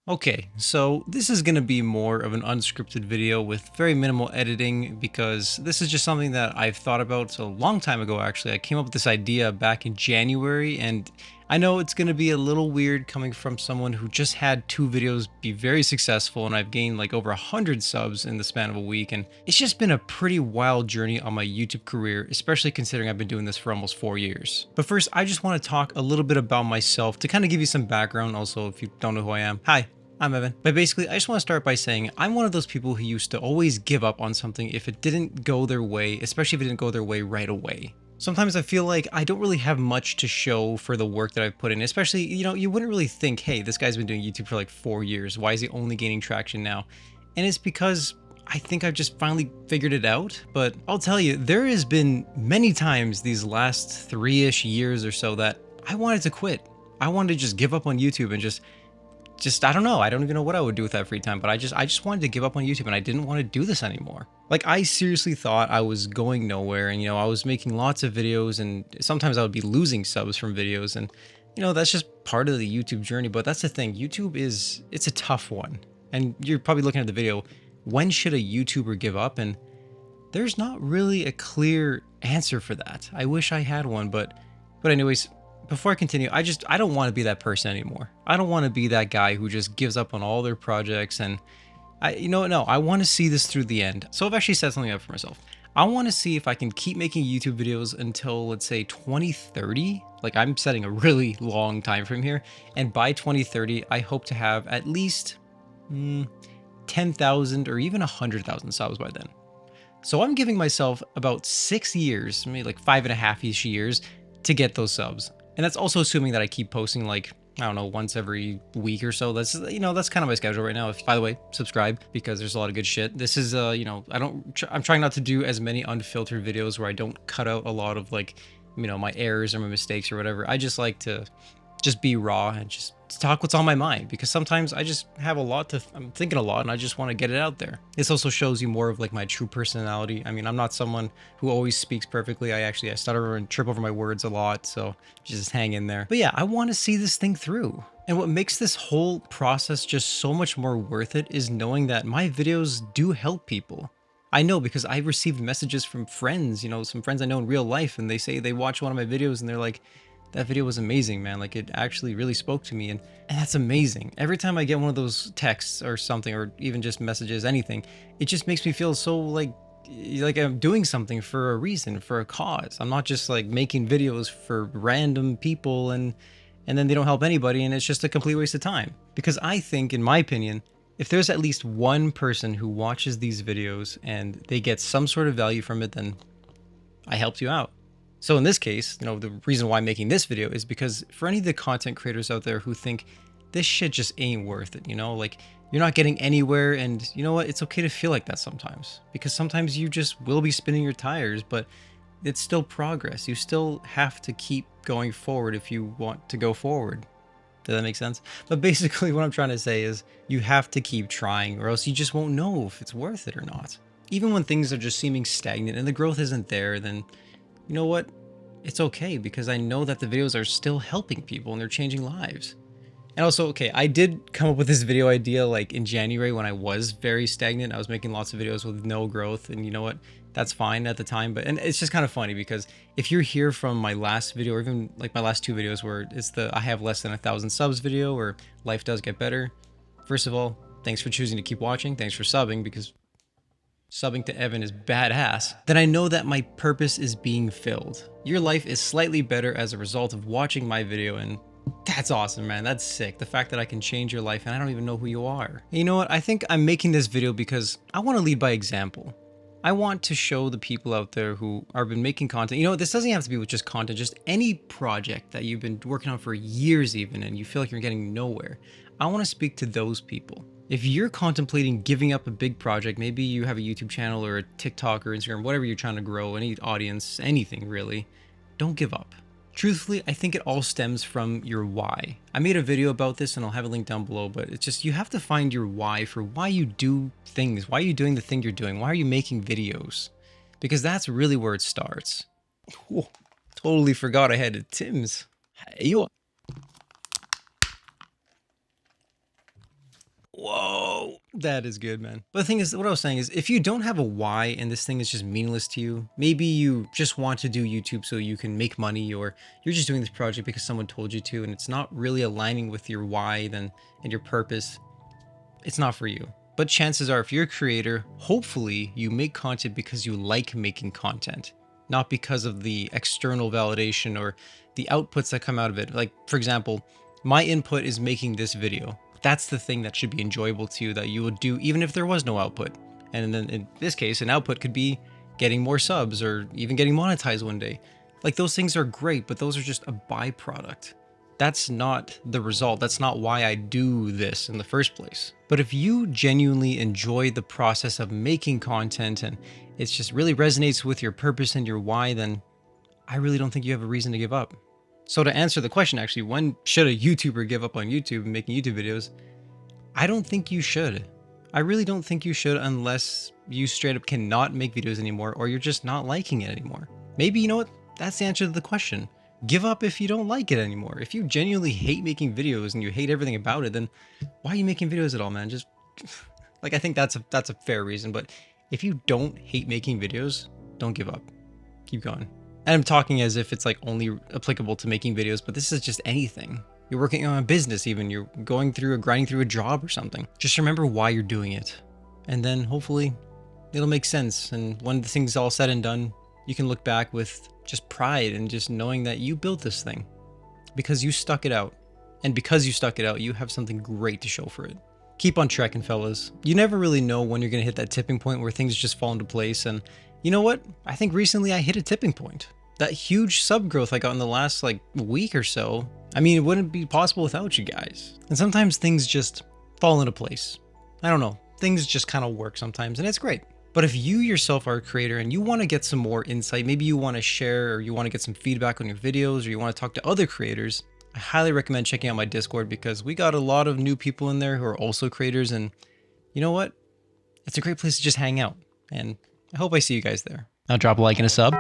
Okay, so this is going to be more of an unscripted video with very minimal editing because this is just something that I've thought about a long time ago actually. I came up with this idea back in January, and I know it's going to be a little weird coming from someone who just had 2 videos be very successful, and I've gained like over 100 subs in the span of a week, and it's just been a pretty wild journey on my YouTube career, especially considering I've been doing this for almost 4 years. But first, I just want to talk a little bit about myself to kind of give you some background also if you don't know who I am. Hi. I'm Evan. But basically, I just want to start by saying I'm one of those people who used to always give up on something if it didn't go their way, especially if it didn't go their way right away. Sometimes I feel like I don't really have much to show for the work that I've put in, especially, you wouldn't really think, hey, this guy's been doing YouTube for like 4 years. Why is he only gaining traction now? And it's because I think I've just finally figured it out. But I'll tell you, there has been many times these last 3-ish years or so that I wanted to quit. I wanted to just give up on YouTube and just I don't know. I don't even know what I would do with that free time, but I just wanted to give up on YouTube and I didn't want to do this anymore. Like I seriously thought I was going nowhere, and I was making lots of videos, and sometimes I would be losing subs from videos, and that's just part of the YouTube journey. But that's the thing. YouTube it's a tough one. And you're probably looking at the video, when should a YouTuber give up? And there's not really a clear answer for that. I wish I had one, but anyways, before I continue, I don't want to be that person anymore. I don't want to be that guy who just gives up on all their projects, and no, I want to see this through the end. So I've actually set something up for myself. I want to see if I can keep making YouTube videos until, let's say, 2030. Like I'm setting a really long time frame here, and by 2030, I hope to have at least 10,000 or even 100,000 subs by then. So I'm giving myself about 6 years, maybe like 5.5-ish years to get those subs. And that's also assuming that I keep posting like, I don't know, once every week or so. That's kind of my schedule right now. By the way, subscribe because there's a lot of good shit. This is I'm trying not to do as many unfiltered videos where I don't cut out a lot of like, my errors or my mistakes or whatever. I just like to just be raw and just talk what's on my mind, because sometimes I just have I'm thinking a lot and I just want to get it out there. This also shows you more of like my true personality. I mean, I'm not someone who always speaks perfectly. I stutter and trip over my words a lot, so just hang in there. But yeah, I want to see this thing through. And what makes this whole process just so much more worth it is knowing that my videos do help people. I know because I received messages from friends, some friends I know in real life, and they say they watch one of my videos and they're like, that video was amazing, man. Like it actually really spoke to me, and that's amazing. Every time I get one of those texts or something, or even just messages, anything, it just makes me feel so like I'm doing something for a reason, for a cause. I'm not just like making videos for random people and then they don't help anybody, and it's just a complete waste of time. Because I think, in my opinion, if there's at least one person who watches these videos and they get some sort of value from it, then I helped you out. So in this case, the reason why I'm making this video is because for any of the content creators out there who think this shit just ain't worth it, like you're not getting anywhere, and you know what? It's okay to feel like that sometimes, because sometimes you just will be spinning your tires, but it's still progress. You still have to keep going forward if you want to go forward. Does that make sense? But basically what I'm trying to say is you have to keep trying, or else you just won't know if it's worth it or not. Even when things are just seeming stagnant and the growth isn't there, then you know what? It's okay, because I know that the videos are still helping people and they're changing lives. And also, okay, I did come up with this video idea like in January when I was very stagnant. I was making lots of videos with no growth, and you know what? That's fine at the time, and it's just kind of funny because if you're here from my last video, or even like my last 2 videos where it's the I have less than 1,000 subs video, or life does get better. First of all, thanks for choosing to keep watching. Thanks for subbing, because subbing to Evan is badass. Then I know that my purpose is being filled. Your life is slightly better as a result of watching my video, and that's awesome, man. That's sick. The fact that I can change your life and I don't even know who you are. And you know what? I think I'm making this video because I want to lead by example. I want to show the people out there who have been making content. This doesn't have to be with just content, just any project that you've been working on for years even, and you feel like you're getting nowhere. I want to speak to those people. If you're contemplating giving up a big project, maybe you have a YouTube channel or a TikTok or Instagram, whatever you're trying to grow, any audience, anything really, don't give up. Truthfully, I think it all stems from your why. I made a video about this and I'll have a link down below, but it's just, you have to find your why for why you do things. Why are you doing the thing you're doing? Why are you making videos? Because that's really where it starts. Whoa, totally forgot I had a Tim's. Hey, Whoa, that is good, man. But the thing is, what I was saying is, if you don't have a why and this thing is just meaningless to you, maybe you just want to do YouTube so you can make money, or you're just doing this project because someone told you to, and it's not really aligning with your why then and your purpose, it's not for you. But chances are, if you're a creator, hopefully you make content because you like making content, not because of the external validation or the outputs that come out of it. Like, for example, my input is making this video. That's the thing that should be enjoyable to you, that you would do even if there was no output. And then in this case, an output could be getting more subs or even getting monetized one day. Like, those things are great, but those are just a byproduct. That's not the result. That's not why I do this in the first place. But if you genuinely enjoy the process of making content and it just really resonates with your purpose and your why, then I really don't think you have a reason to give up. So to answer the question, actually, when should a YouTuber give up on YouTube and making YouTube videos? I don't think you should. I really don't think you should, unless you straight up cannot make videos anymore or you're just not liking it anymore. Maybe, you know what? That's the answer to the question. Give up if you don't like it anymore. If you genuinely hate making videos and you hate everything about it, then why are you making videos at all, man? Just like, I think that's a fair reason. But if you don't hate making videos, don't give up. Keep going. And I'm talking as if it's like only applicable to making videos, but this is just anything. You're working on a business, even you're grinding through a job or something. Just remember why you're doing it. And then hopefully it'll make sense. And when the thing's all said and done, you can look back with just pride and just knowing that you built this thing because you stuck it out. And because you stuck it out, you have something great to show for it. Keep on trekking, fellas. You never really know when you're going to hit that tipping point where things just fall into place. And you know what? I think recently I hit a tipping point. That huge sub growth I got in the last like week or so, I mean, it wouldn't be possible without you guys. And sometimes things just fall into place. I don't know. Things just kind of work sometimes, and it's great. But if you yourself are a creator and you want to get some more insight, maybe you want to share or you want to get some feedback on your videos or you want to talk to other creators, I highly recommend checking out my Discord because we got a lot of new people in there who are also creators. And you know what? It's a great place to just hang out. And I hope I see you guys there. Now drop a like and a sub.